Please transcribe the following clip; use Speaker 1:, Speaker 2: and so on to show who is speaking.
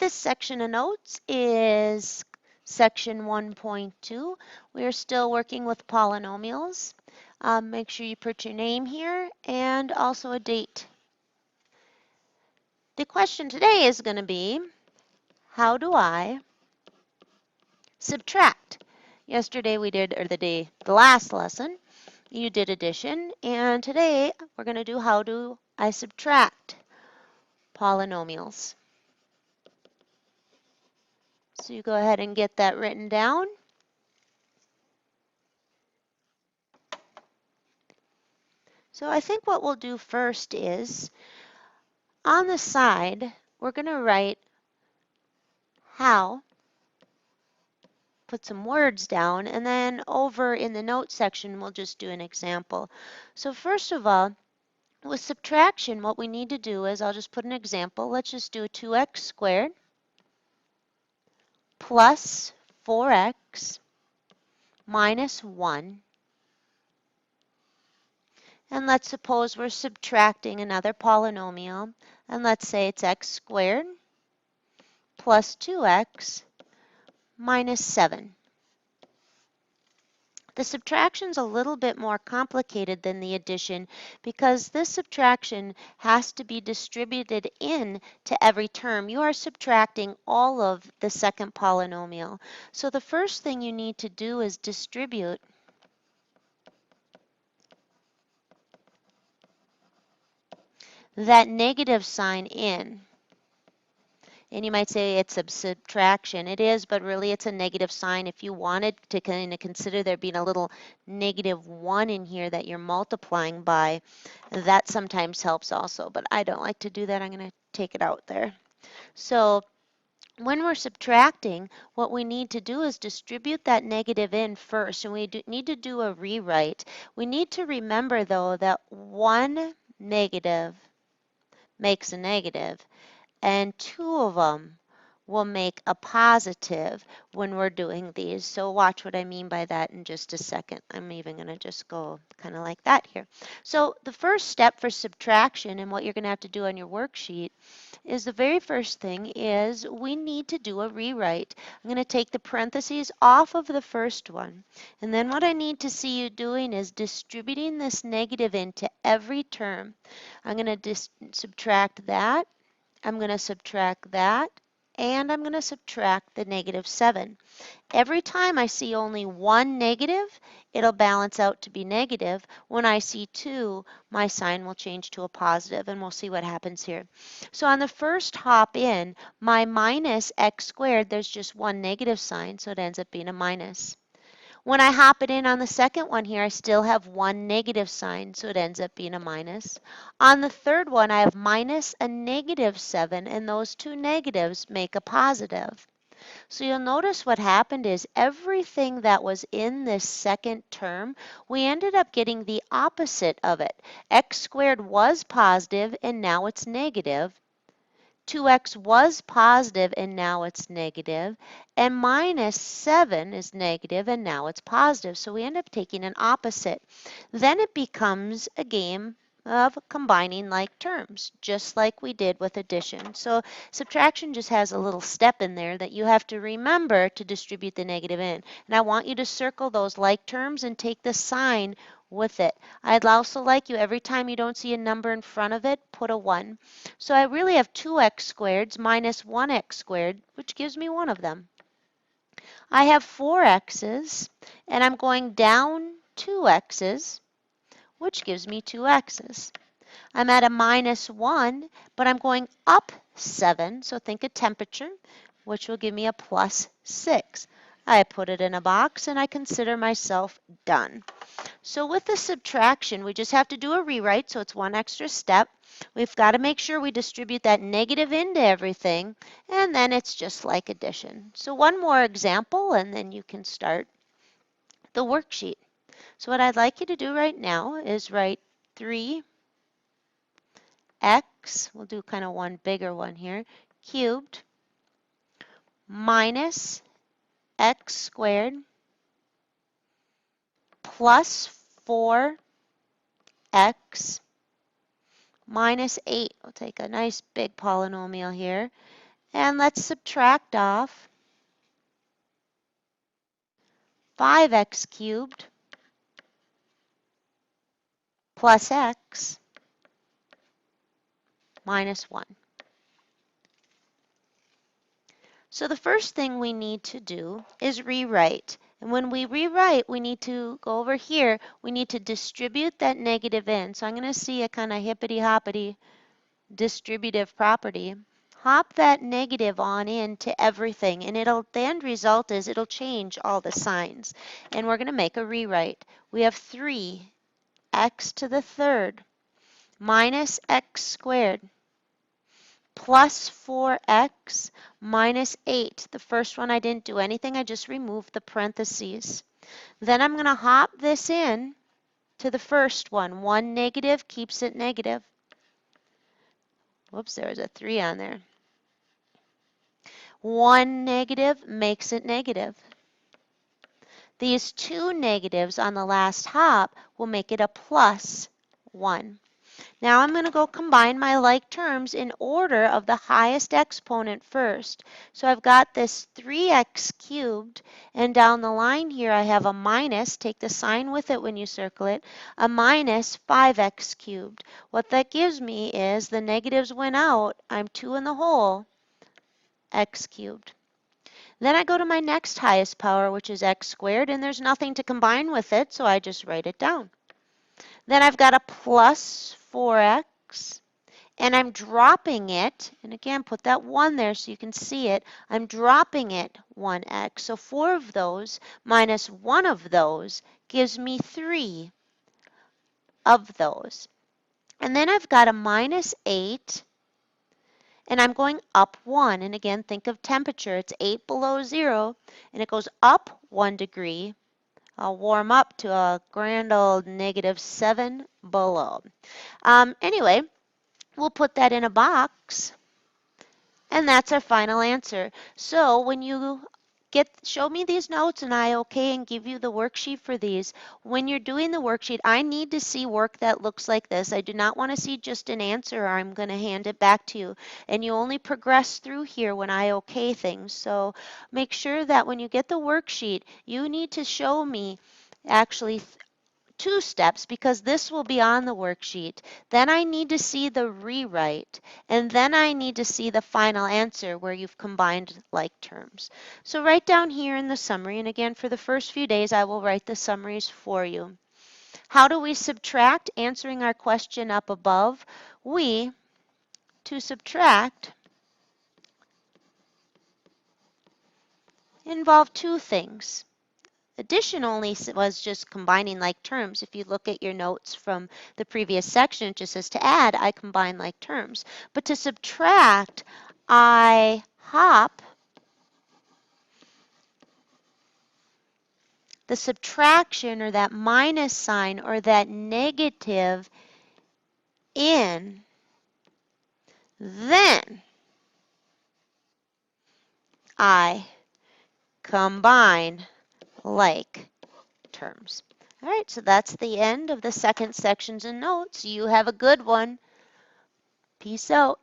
Speaker 1: This section of notes is section 1.2. We are still working with polynomials. Make sure you put your name here and also a date. The question today is going to be, how do I subtract? Yesterday we did, or the last lesson, you did addition, and today we're going to do how do I subtract polynomials. So you go ahead and get that written down. So I think what we'll do first is, on the side, we're going to write how, put some words down, and then over in the notes section, we'll just do an example. So first of all, with subtraction, what we need to do is, I'll just put an example. Let's just do 2x squared plus 4x minus 1. And let's suppose we're subtracting another polynomial, and let's say it's x squared plus 2x minus 7. The subtraction's a little bit more complicated than the addition because this subtraction has to be distributed in to every term. You are subtracting all of the second polynomial. So the first thing you need to do is distribute that negative sign in. And you might say it's a subtraction. It is, but really it's a negative sign. If you wanted to kind of consider there being a little -1 in here that you're multiplying by, that sometimes helps also. But I don't like to do that. I'm going to take it out there. So when we're subtracting, what we need to do is distribute that negative in first. And we need to do a rewrite. We need to remember, though, that one negative makes a negative, and two of them will make a positive when we're doing these. So watch what I mean by that in just a second. I'm even going to just go kind of like that here. So the first step for subtraction, and what you're going to have to do on your worksheet, is the very first thing is we need to do a rewrite. I'm going to take the parentheses off of the first one. And then what I need to see you doing is distributing this negative into every term. I'm going to subtract that. I'm going to subtract that, and I'm going to subtract the -7. Every time I see only one negative, it'll balance out to be negative. When I see two, my sign will change to a positive, and we'll see what happens here. So on the first hop in, my minus x squared, there's just one negative sign, so it ends up being a minus. When I hop it in on the second one here, I still have one negative sign, so it ends up being a minus. On the third one, I have minus a -7, and those two negatives make a positive. So you'll notice what happened is everything that was in this second term, we ended up getting the opposite of it. X squared was positive, and now it's negative. 2x was positive and now it's negative, and -7 is negative and now it's positive. So we end up taking an opposite. Then it becomes a game of combining like terms, just like we did with addition. So subtraction just has a little step in there that you have to remember to distribute the negative in. And I want you to circle those like terms and take the sign with it. I'd also like you, every time you don't see a number in front of it, put a 1. So I really have 2x squareds minus 1x squared, which gives me one of them. I have 4 x's, and I'm going down 2 x's, which gives me 2 x's. I'm at a -1, but I'm going up 7, so think of temperature, which will give me a +6. I put it in a box, and I consider myself done. So with the subtraction, we just have to do a rewrite, so it's one extra step. We've got to make sure we distribute that negative into everything, and then it's just like addition. So one more example, and then you can start the worksheet. So what I'd like you to do right now is write 3x, we'll do kind of one bigger one here, cubed minus x squared plus 4x minus 8. We'll take a nice big polynomial here. And let's subtract off 5x cubed plus x minus 1. So the first thing we need to do is rewrite. And when we rewrite, we need to go over here. We need to distribute that negative in. So I'm going to see a kind of hippity-hoppity distributive property. Hop that negative on into everything, and the end result is it'll change all the signs. And we're going to make a rewrite. We have 3x to the third minus x squared plus 4x minus 8. The first one I didn't do anything, I just removed the parentheses. Then I'm going to hop this in to the first one. 1 negative keeps it negative. Whoops, there's a 3 on there. 1 negative makes it negative. These 2 negatives on the last hop will make it a plus 1. Now I'm going to go combine my like terms in order of the highest exponent first. So I've got this 3x cubed, and down the line here I have a minus, take the sign with it when you circle it, a minus 5x cubed. What that gives me is the negatives went out, I'm 2 in the whole, x cubed. Then I go to my next highest power, which is x squared, and there's nothing to combine with it, so I just write it down. Then I've got a plus 4x, and I'm dropping it, and again, put that 1 there so you can see it. I'm dropping it 1x, so 4 of those minus 1 of those gives me 3 of those. And then I've got a minus 8, and I'm going up 1. And again, think of temperature. It's 8 below 0, and it goes up 1 degree. I'll warm up to a grand old negative 7 below. Anyway, we'll put that in a box, and that's our final answer. So when you show me these notes and I okay and give you the worksheet for these, when you're doing the worksheet, I need to see work that looks like this. I do not want to see just an answer, or I'm going to hand it back to you. And you only progress through here when I okay things. So make sure that when you get the worksheet, you need to show me actually 2 steps, because this will be on the worksheet. Then I need to see the rewrite, and then I need to see the final answer where you've combined like terms. So write down here in the summary, and again for the first few days I will write the summaries for you. How do we subtract? Answering our question up above, to subtract, involve 2 things. Addition only was just combining like terms. If you look at your notes from the previous section, it just says to add, I combine like terms. But to subtract, I hop the subtraction, or that minus sign, or that negative in, then I combine like terms. All right, so that's the end of the second sections and notes. You have a good one. Peace out.